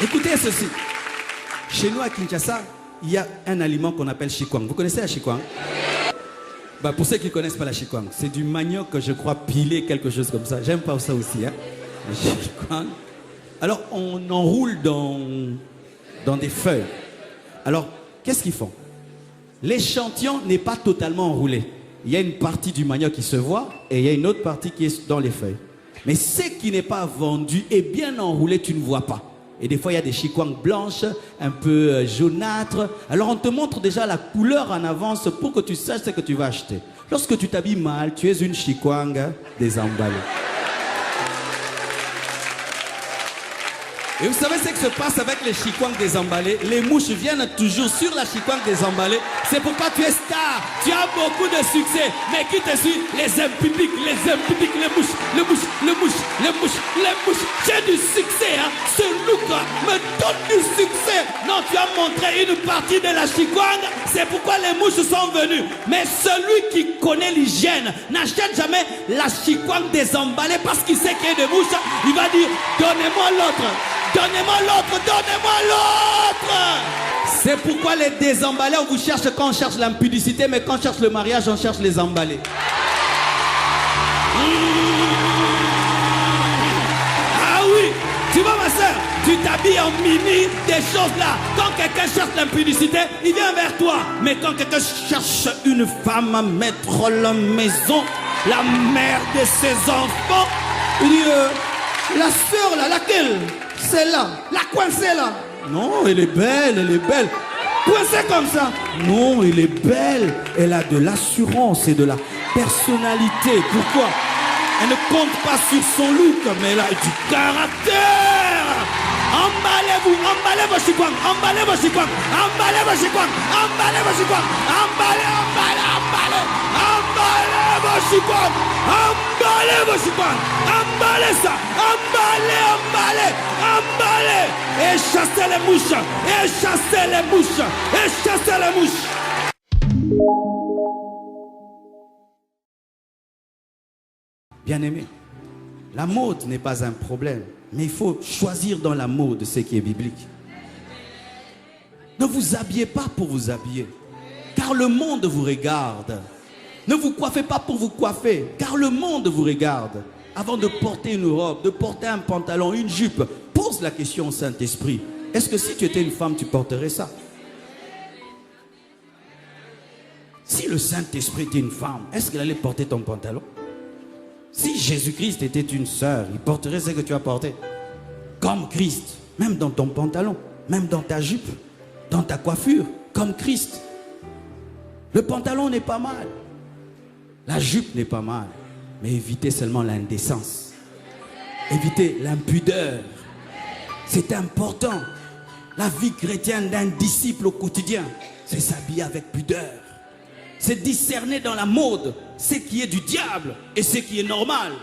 Écoutez ceci. Chez nous à Kinshasa, il y a un aliment qu'on appelle chikwang. Vous connaissez la chikwang? Bah, pour ceux qui ne connaissent pas la chikwang, c'est du manioc, je crois, pilé, quelque chose comme ça. J'aime pas ça aussi. Hein. Le chikwang. Alors, on enroule dans des feuilles. Alors, qu'est-ce qu'ils font? L'échantillon n'est pas totalement enroulé. Il y a une partie du manioc qui se voit et il y a une autre partie qui est dans les feuilles. Mais ce qui n'est pas vendu est bien enroulé, tu ne vois pas. Et des fois, il y a des chikwangs blanches, un peu jaunâtres. Alors, on te montre déjà la couleur en avance pour que tu saches ce que tu vas acheter. Lorsque tu t'habilles mal, tu es une chikwang désemballée. Et vous savez ce qui se passe avec les chikwangs désemballés? Les mouches viennent toujours sur la chikwang désemballée. C'est pourquoi tu es star, tu as beaucoup de succès. Mais qui te suit? Les impudiques, les mouches, les mouches, les mouches, les mouches, les mouches. J'ai du succès, hein. Ce look me donne du succès. Non, tu as montré une partie de la chikwang. C'est pourquoi les mouches sont venues. Mais celui qui connaît l'hygiène n'achète jamais la chikwang désemballée parce qu'il sait qu'il y a des mouches. Il va dire, donnez-moi l'autre. Donnez-moi l'autre, donnez-moi l'autre. C'est pourquoi les désemballés, on vous cherche quand on cherche l'impudicité, mais quand on cherche le mariage, on cherche les emballés. Ah oui, tu vois ma soeur, tu t'habilles en mini, des choses là. Quand quelqu'un cherche l'impudicité, il vient vers toi. Mais quand quelqu'un cherche une femme à mettre la maison, la mère de ses enfants, il dit, la soeur là, laquelle? Celle-là, la coincée là. Non, elle est belle, elle est belle. Coincée comme ça. Non, elle est belle. Elle a de l'assurance et de la personnalité. Pourquoi? Elle ne compte pas sur son look, mais elle a du caractère. Emballez-vous, emballez vos chikwang, emballez vos chikwang, emballez vos chikwang, emballez vos chikwang, emballez, emballez, emballez, emballez vos chikwang, emballez vos chikwang, emballez ça, emballez, emballez, emballez, et chassez les mouches, et chassez les mouches, et chassez les mouches. Bien-aimé, la mode n'est pas un problème. Mais il faut choisir dans la mode ce qui est biblique. Ne vous habillez pas pour vous habiller, car le monde vous regarde. Ne vous coiffez pas pour vous coiffer, car le monde vous regarde. Avant de porter une robe, de porter un pantalon, une jupe, pose la question au Saint-Esprit. Est-ce que si tu étais une femme, tu porterais ça? Si le Saint-Esprit était une femme, est-ce qu'elle allait porter ton pantalon? Si Jésus-Christ était une sœur, il porterait ce que tu as porté. Comme Christ, même dans ton pantalon, même dans ta jupe, dans ta coiffure, comme Christ. Le pantalon n'est pas mal. La jupe n'est pas mal. Mais évitez seulement l'indécence. Évitez l'impudeur. C'est important. La vie chrétienne d'un disciple au quotidien, c'est s'habiller avec pudeur. C'est discerner dans la mode ce qui est du diable et ce qui est normal.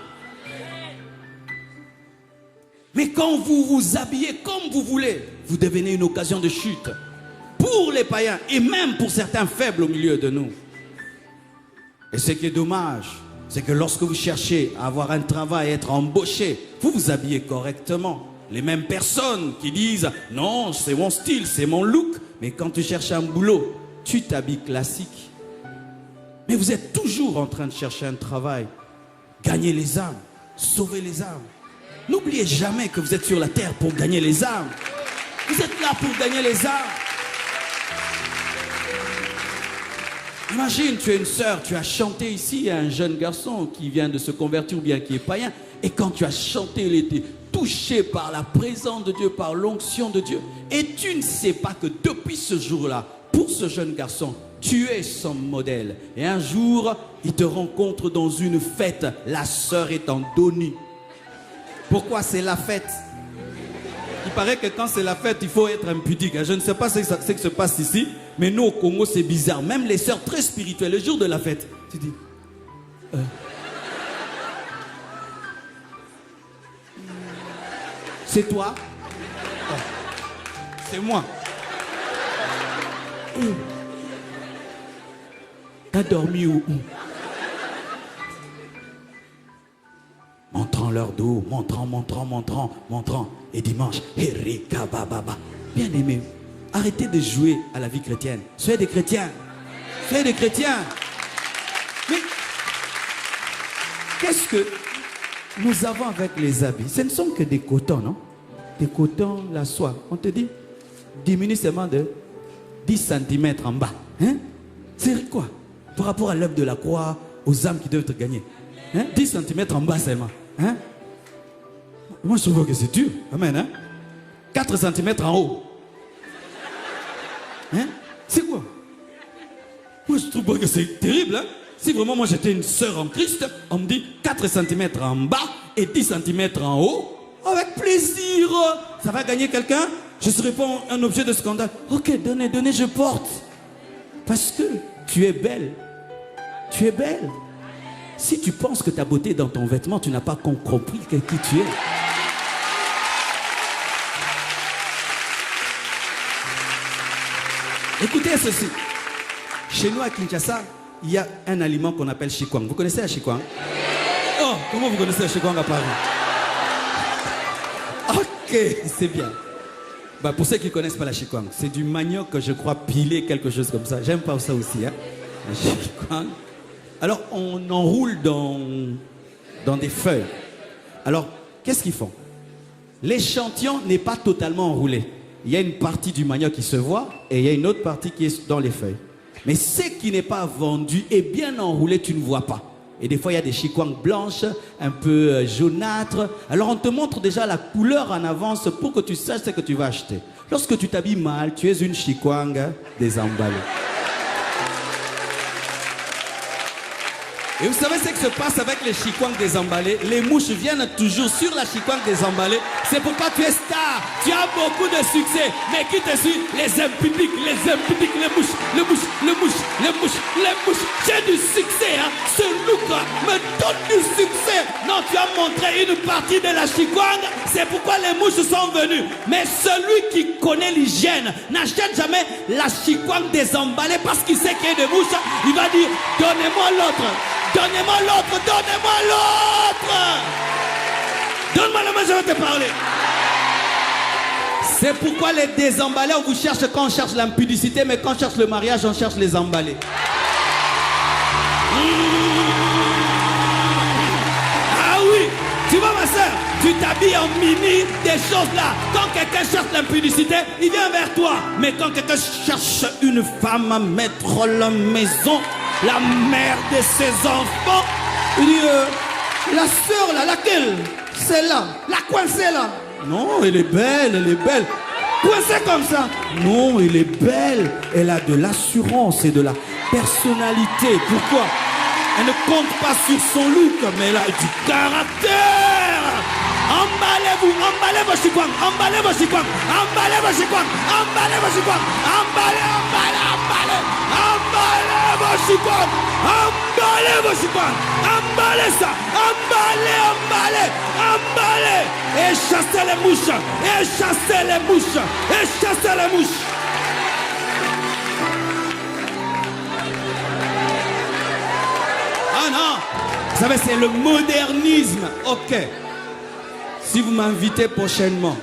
Mais quand vous vous habillez comme vous voulez, vous devenez une occasion de chute pour les païens et même pour certains faibles au milieu de nous. Et ce qui est dommage, c'est que lorsque vous cherchez à avoir un travail, à être embauché, vous vous habillez correctement. Les mêmes personnes qui disent « Non, c'est mon style, c'est mon look ». Mais quand tu cherches un boulot, tu t'habilles classique. Mais vous êtes toujours en train de chercher un travail, gagner les âmes, sauver les âmes. N'oubliez jamais que vous êtes sur la terre pour gagner les âmes. Vous êtes là pour gagner les âmes. Imagine, tu es une sœur, tu as chanté ici à un jeune garçon qui vient de se convertir ou bien qui est païen. Et quand tu as chanté, il était touché par la présence de Dieu, par l'onction de Dieu. Et tu ne sais pas que depuis ce jour-là, pour ce jeune garçon, tu es son modèle. Et un jour, il te rencontre dans une fête. La sœur est en dos nu. Pourquoi c'est la fête? Il paraît que quand c'est la fête, il faut être impudique. Je ne sais pas ce qui se passe ici, mais nous au Congo, c'est bizarre. Même les sœurs très spirituelles, le jour de la fête, tu dis... C'est toi? C'est moi. T'as dormi où? Montrons leur dos, montrant. Et dimanche, Erika Bababa. Bien aimé, arrêtez de jouer à la vie chrétienne. Soyez des chrétiens. Soyez des chrétiens. Mais qu'est-ce que nous avons avec les habits? Ce ne sont que des cotons, non? Des cotons, la soie. On te dit, diminue seulement de 10 cm en bas. Hein? C'est quoi? Par rapport à l'œuvre de la croix, aux âmes qui doivent être gagnées. Hein? 10 cm en bas seulement. Hein? Moi, je trouve que c'est dur. Amen. Hein? 4 cm en haut. Hein? C'est quoi? Moi, je trouve que c'est terrible. Hein? Si vraiment moi j'étais une sœur en Christ, on me dit 4 cm en bas et 10 cm en haut. Avec plaisir. Ça va gagner quelqu'un? Je ne serai pas un objet de scandale. Ok, donnez, je porte. Parce que tu es belle. Tu es belle. Si tu penses que ta beauté est dans ton vêtement, tu n'as pas compris qui tu es. Écoutez ceci. Chez nous à Kinshasa, il y a un aliment qu'on appelle chikwang. Vous connaissez la chikwang? Oh, comment vous connaissez la chikwang à Paris? Ok, c'est bien. Bah, pour ceux qui ne connaissent pas la chikwang, c'est du manioc, je crois, pilé, quelque chose comme ça. J'aime pas ça aussi. Hein? La chikwang. Alors, on enroule dans des feuilles. Alors, qu'est-ce qu'ils font? L'échantillon n'est pas totalement enroulé. Il y a une partie du manioc qui se voit et il y a une autre partie qui est dans les feuilles. Mais ce qui n'est pas vendu est bien enroulé, tu ne vois pas. Et des fois, il y a des chikwangs blanches, un peu jaunâtres. Alors, on te montre déjà la couleur en avance pour que tu saches ce que tu vas acheter. Lorsque tu t'habilles mal, tu es une chikwang désemballée. Et vous savez ce qui se passe avec les chikwangs désemballés? Les mouches viennent toujours sur la chikwang désemballée. C'est pourquoi tu es star. Tu as beaucoup de succès. Mais qui te suit? Les impudiques, les mouches. J'ai du succès. Hein? Ce look me donne du succès. Non, tu as montré une partie de la chikwang. C'est pourquoi les mouches sont venues. Mais celui qui connaît l'hygiène n'achète jamais la chikwang désemballée parce qu'il sait qu'il y a des mouches. Il va dire, donnez-moi l'autre. Donnez-moi l'autre, donnez-moi l'autre. Donne-moi la main, je vais te parler. C'est pourquoi les désemballés, on vous cherche quand on cherche l'impudicité, mais quand on cherche le mariage, on cherche les emballés. Ah oui, tu vois ma soeur, tu t'habilles en mimi, des choses là. Quand quelqu'un cherche l'impudicité, il vient vers toi. Mais quand quelqu'un cherche une femme à mettre la maison, la mère de ses enfants, il dit, la sœur là, laquelle? Celle-là, la coincée là. Non, elle est belle, elle est belle. Coincée comme ça. Non, elle est belle. Elle a de l'assurance et de la personnalité. Pourquoi? Elle ne compte pas sur son look, mais elle a du caractère. Emballez-vous, emballez vos chikwang, emballez vos chikwang, emballez vos chikwang, emballez vos chikwang, emballez vos chikwang, emballez vos chikwang, emballez ça, emballez, et chassez les mouches, et chassez les mouches, et chassez les mouches. Ah non, vous savez, c'est le modernisme, ok. Si vous m'invitez prochainement,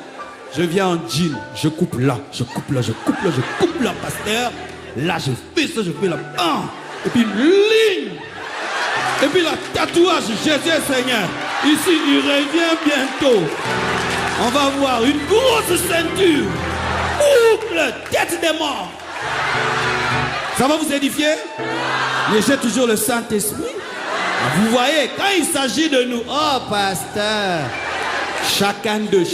je viens en jean, je coupe là, pasteur. Là, je fais ça, je fais là. Et puis une ligne. Et puis la tatouage, Jésus Seigneur. Ici, il revient bientôt. On va voir une grosse ceinture. Boucle, tête des morts. Ça va vous édifier? Mais j'ai toujours le Saint-Esprit. Vous voyez, quand il s'agit de nous, oh pasteur. Chacun d'eux.